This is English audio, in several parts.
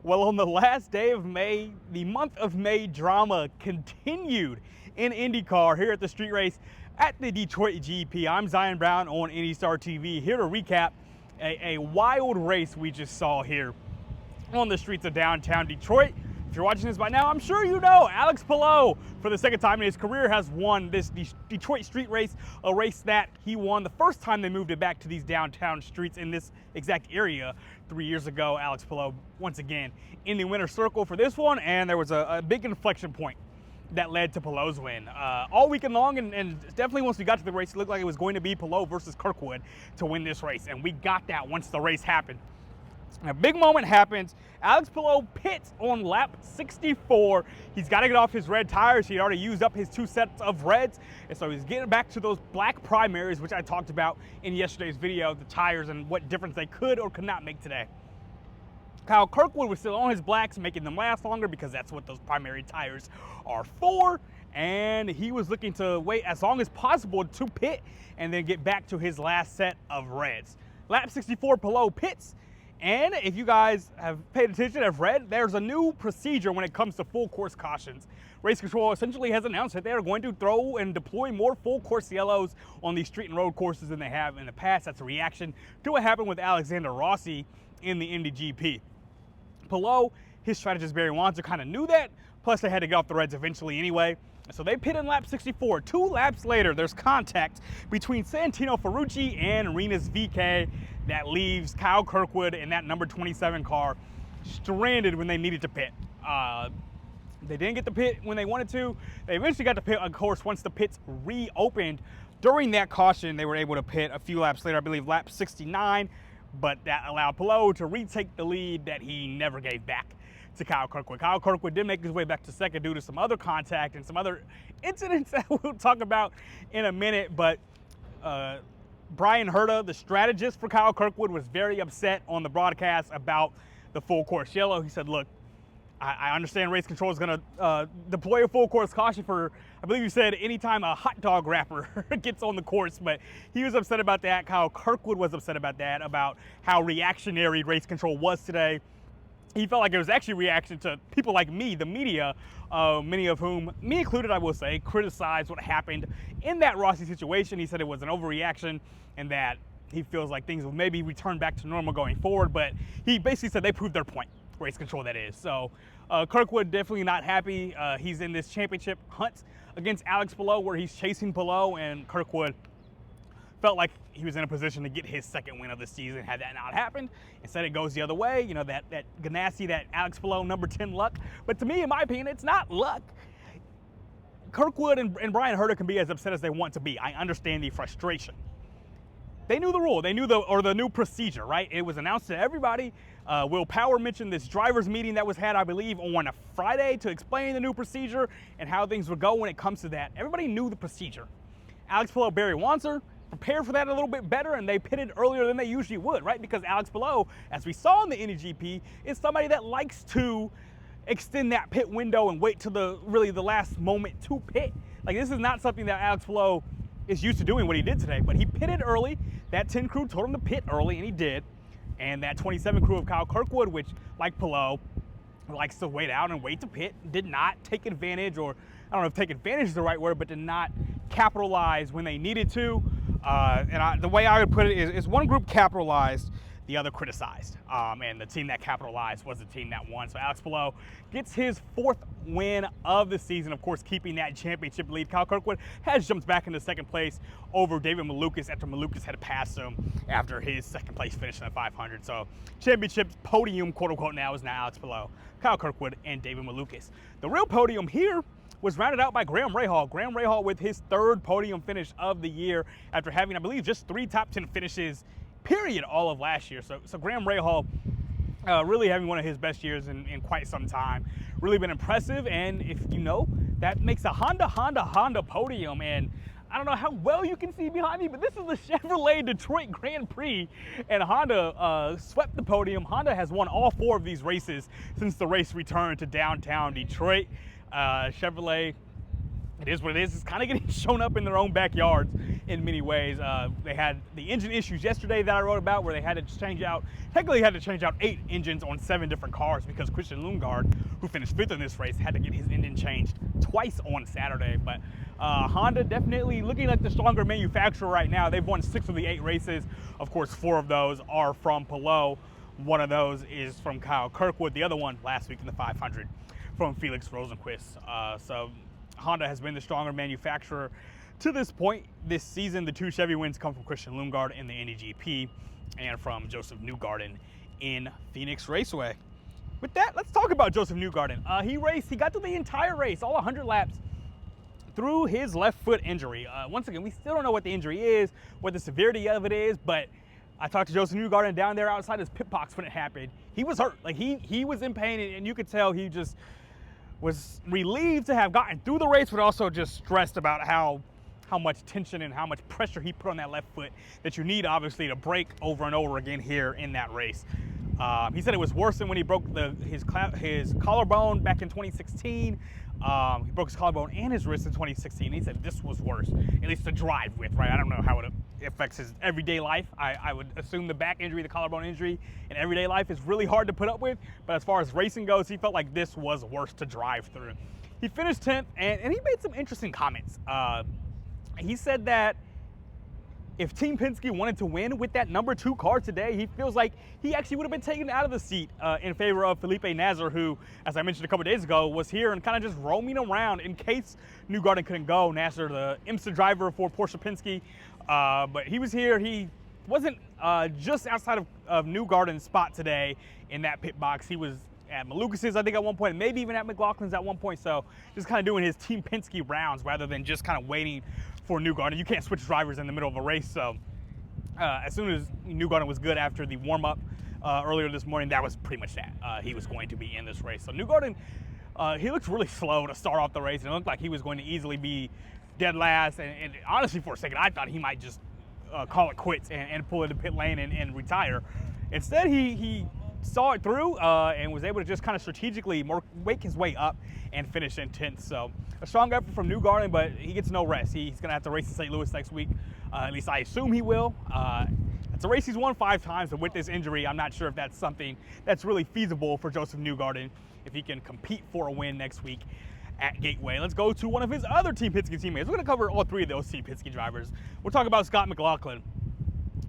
Well, on the last day of May, the month of May drama continued in IndyCar here at the street race at the Detroit GP. I'm Zion Brown on IndyStar TV, here to recap a wild race we just saw here on the streets of downtown Detroit. If you're watching this by now, I'm sure you know Alex Palou, for the second time in his career, has won this Detroit street race, a race that he won the first time they moved it back to these downtown streets in this exact area 3 years ago. Alex Palou, once again, in the winner's circle for this one, and there was a big inflection point that led to Palou's win. All weekend long, and definitely once we got to the race, it looked like it was going to be Palou versus Kirkwood to win this race, and we got that once the race happened. A big moment happens. Alex Palou pits on lap 64. He's got to get off his red tires. He had already used up his 2 sets of reds, and so he's getting back to those black primaries, which I talked about in yesterday's video, the tires and what difference they could or could not make today. Kyle Kirkwood was still on his blacks, making them last longer because that's what those primary tires are for, and he was looking to wait as long as possible to pit and then get back to his last set of reds. Lap 64, Palou pits. And if you guys have paid attention, have read, there's a new procedure when it comes to full course cautions. Race Control essentially has announced that they are going to throw and deploy more full course yellows on these street and road courses than they have in the past. That's a reaction to what happened with Alexander Rossi in the Indy GP. Palou, his strategist Barry Wanzer, kind of knew that, plus they had to get off the reds eventually anyway. So they pit in lap 64. 2 laps later, there's contact between Santino Ferrucci and Rinus VeeKay that leaves Kyle Kirkwood in that number 27 car stranded when they needed to pit. They didn't get the pit when they wanted to. They eventually got to pit, of course, once the pits reopened. During that caution, they were able to pit a few laps later, I believe lap 69, but that allowed Palou to retake the lead that he never gave back to Kyle Kirkwood. Kyle Kirkwood did make his way back to second due to some other contact and some other incidents that we'll talk about in a minute, but Brian Herta, the strategist for Kyle Kirkwood, was very upset on the broadcast about the full course yellow. He said, look, I understand Race Control is going to deploy a full course caution for, I believe you said, anytime a hot dog wrapper gets on the course, but he was upset about that. Kyle Kirkwood was upset about that, about how reactionary Race Control was today. He felt like it was actually a reaction to people like me, the media, many of whom, me included, I will say, criticized what happened in that Rossi situation. He said it was an overreaction and that he feels like things will maybe return back to normal going forward, but he basically said they proved their point, Race Control that is. So Kirkwood definitely not happy. He's in this championship hunt against Alex Palou where he's chasing Palou, and Kirkwood felt like he was in a position to get his second win of the season had that not happened. Instead, it goes the other way. You know, that Ganassi, that Alex Palou number 10 luck. But to me, in my opinion, it's not luck. Kirkwood and Brian Herta can be as upset as they want to be. I understand the frustration. They knew the rule. They knew the new procedure, right? It was announced to everybody. Will Power mentioned this driver's meeting that was had, I believe, on a Friday to explain the new procedure and how things would go when it comes to that. Everybody knew the procedure. Alex Palou, Barry Wanzer prepared for that a little bit better, and they pitted earlier than they usually would, right? Because Alex Palou, as we saw in the Indy GP, is somebody that likes to extend that pit window and wait till the last moment to pit. Like, this is not something that Alex Palou is used to doing what he did today, but he pitted early. That 10 crew told him to pit early, and he did. And that 27 crew of Kyle Kirkwood, which, like Palou, likes to wait out and wait to pit, did not take advantage, or I don't know if take advantage is the right word, but did not capitalize when they needed to. The way I would put it is one group capitalized, the other criticized. And the team that capitalized was the team that won. So Alex Palou gets his 4th win of the season, of course, keeping that championship lead. Kyle Kirkwood has jumped back into second place over David Malukas after Malukas had passed him after his second place finish in the 500. So championship podium, quote unquote, now is Alex Palou, Kyle Kirkwood, and David Malukas. The real podium here was rounded out by Graham Rahal. Graham Rahal with his 3rd podium finish of the year after having, I believe, just 3 top 10 finishes, period, all of last year. So Graham Rahal really having one of his best years in quite some time. Really been impressive, and if you know, that makes a Honda podium, and I don't know how well you can see behind me, but this is the Chevrolet Detroit Grand Prix, and Honda swept the podium. Honda has won all 4 of these races since the race returned to downtown Detroit. Chevrolet, it is what it is. It's kind of getting shown up in their own backyards in many ways. They had the engine issues yesterday that I wrote about, where they had to change out, technically had to change out 8 engines on 7 different cars, because Christian Lundgaard, who finished 5th in this race, had to get his engine changed twice on Saturday. But Honda definitely looking like the stronger manufacturer right now. They've won 6 of the 8 races. Of course, 4 of those are from Palou. One of those is from Kyle Kirkwood. The other one last week in the 500 from Felix Rosenqvist. So Honda has been the stronger manufacturer to this point this season. The 2 Chevy wins come from Christian Lundgaard in the Indy GP and from Joseph Newgarden in Phoenix Raceway. With that, let's talk about Joseph Newgarden. He got to the entire race, all 100 laps, through his left foot injury. Once again, we still don't know what the injury is, what the severity of it is, but I talked to Joseph Newgarden down there outside his pit box when it happened. He was hurt. Like he was in pain, and you could tell he just was relieved to have gotten through the race, but also just stressed about how much tension and how much pressure he put on that left foot that you need, obviously, to break over and over again here in that race. He said it was worse than when he broke his collarbone back in 2016. He broke his collarbone and his wrist in 2016. He said this was worse, at least to drive with, right? I don't know how it affects his everyday life. I would assume the back injury, the collarbone injury in everyday life is really hard to put up with. But as far as racing goes, he felt like this was worse to drive through. He finished 10th, and he made some interesting comments. He said that if Team Penske wanted to win with that number 2 car today, he feels like he actually would have been taken out of the seat in favor of Felipe Nasr, who, as I mentioned a couple days ago, was here and kind of just roaming around in case Newgarden couldn't go. Nasr, the IMSA driver for Porsche Penske, but he was here. He wasn't just outside of Newgarden's spot today in that pit box. He was at McLucas's, I think, at one point, maybe even at McLaughlin's at one point. So just kind of doing his Team Penske rounds rather than just kind of waiting for Newgarden. You can't switch drivers in the middle of a race. So as soon as Newgarden was good after the warm-up earlier this morning, that was pretty much that. He was going to be in this race. So Newgarden, he looked really slow to start off the race, and it looked like he was going to easily be dead last. And honestly, for a second, I thought he might just call it quits and pull into pit lane and retire. Instead, he saw it through and was able to just kind of strategically wake his way up and finish in 10th. So a strong effort from Newgarden, but he gets no rest. He's going to have to race in St. Louis next week. At least I assume he will. It's a race he's won 5 times, but with this injury, I'm not sure if that's something that's really feasible for Joseph Newgarden if he can compete for a win next week at Gateway. Let's go to one of his other Team Penske teammates. We're going to cover all 3 of those Team Penske drivers. We'll talk about Scott McLaughlin.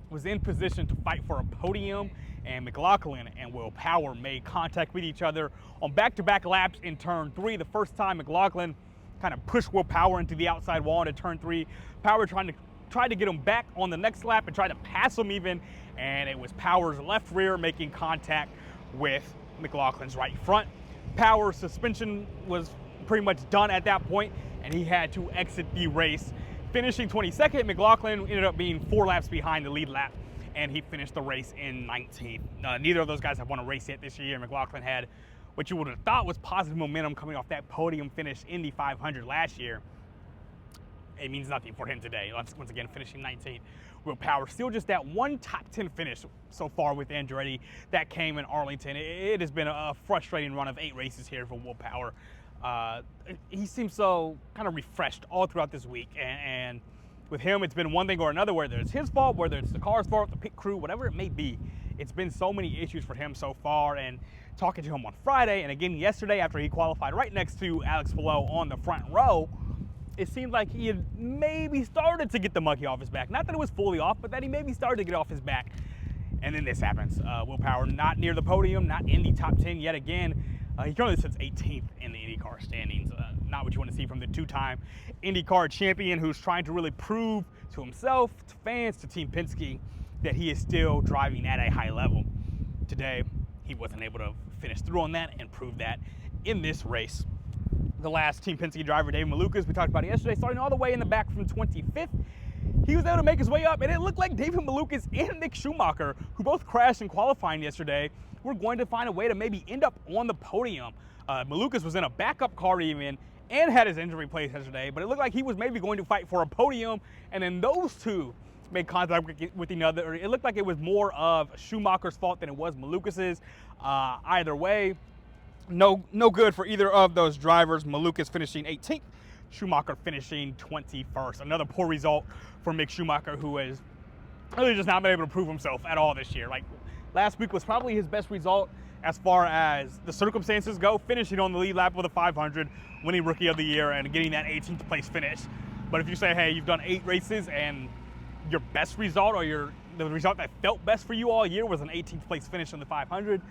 Was in position to fight for a podium, and McLuaghlin and Will Power made contact with each other on back-to-back laps in turn 3. The first time McLuaghlin kind of pushed Will Power into the outside wall into turn 3. Power tried to get him back on the next lap and tried to pass him even, and it was Power's left rear making contact with McLaughlin's right front. Power's suspension was pretty much done at that point, and he had to exit the race. Finishing 22nd, McLuaghlin ended up being 4 laps behind the lead lap, and he finished the race in 19th. Neither of those guys have won a race yet this year. McLuaghlin had what you would have thought was positive momentum coming off that podium finish in the 500 last year. It means nothing for him today. Once again, finishing 19th. Will Power still just that one top 10 finish so far with Andretti that came in Arlington. It has been a frustrating run of 8 races here for Will Power. He seems so kind of refreshed all throughout this week, and with him, it's been one thing or another, whether it's his fault, whether it's the car's fault, the pit crew, whatever it may be. It's been so many issues for him so far, and talking to him on Friday and again yesterday after he qualified right next to Alex Palou on the front row, it seemed like he had maybe started to get the monkey off his back. Not that it was fully off, but that he maybe started to get off his back. And then this happens. Will Power not near the podium, not in the top 10 yet again. He currently sits 18th in the IndyCar standings. Not what you want to see from the 2-time IndyCar champion who's trying to really prove to himself, to fans, to Team Penske that he is still driving at a high level. Today, he wasn't able to finish through on that and prove that in this race. The last Team Penske driver, David McLuchlin, we talked about it yesterday, starting all the way in the back from 25th. He was able to make his way up, and it looked like David McLuchlin and Nick Schumacher, who both crashed in qualifying yesterday, were going to find a way to maybe end up on the podium. McLuchlin was in a backup car even and had his engine replaced yesterday, but it looked like he was maybe going to fight for a podium, and then those two made contact with each other. It looked like it was more of Schumacher's fault than it was McLuchan's. Either way, no good for either of those drivers. McLuchan finishing 18th Schumacher finishing 21st. Another poor result for Mick Schumacher, who has really just not been able to prove himself at all this year. Like, last week was probably his best result as far as the circumstances go, finishing on the lead lap with a 500, winning Rookie of the Year, and getting that 18th place finish. But if you say, hey, you've done 8 races and your best result, or the result that felt best for you all year was an 18th place finish on the 500,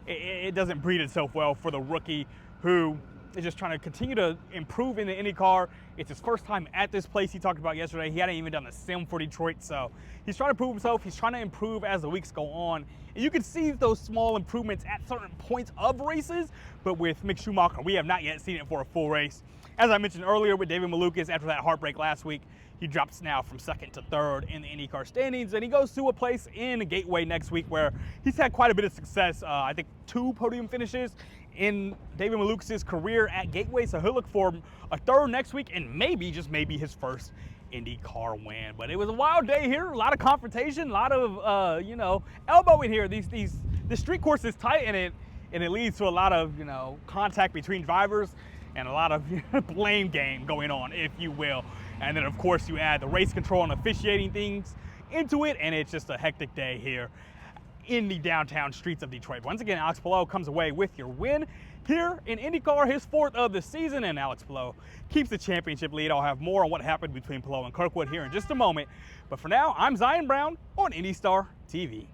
it doesn't breed itself well for the rookie who is just trying to continue to improve in the IndyCar. It's his first time at this place. He talked about yesterday, he hadn't even done the sim for Detroit, so he's trying to prove himself. He's trying to improve as the weeks go on. And you can see those small improvements at certain points of races, but with Mick Schumacher, we have not yet seen it for a full race. As I mentioned earlier with David McLuaghlin, after that heartbreak last week, he drops now from 2nd to 3rd in the IndyCar standings, and he goes to a place in Gateway next week where he's had quite a bit of success. I think 2 podium finishes in David McLuaglin's career at Gateway, so he'll look for a 3rd next week and maybe, just maybe, his first IndyCar win. But it was a wild day here, a lot of confrontation, a lot of elbowing here. The street course is tight, and it leads to a lot of contact between drivers and a lot of blame game going on, if you will. And then of course you add the race control and officiating things into it, and it's just a hectic day here in the downtown streets of Detroit. Once again, Alex Palou comes away with your win here in IndyCar, his 4th of the season, and Alex Palou keeps the championship lead. I'll have more on what happened between Palou and Kirkwood here in just a moment. But for now, I'm Zion Brown on IndyStar TV.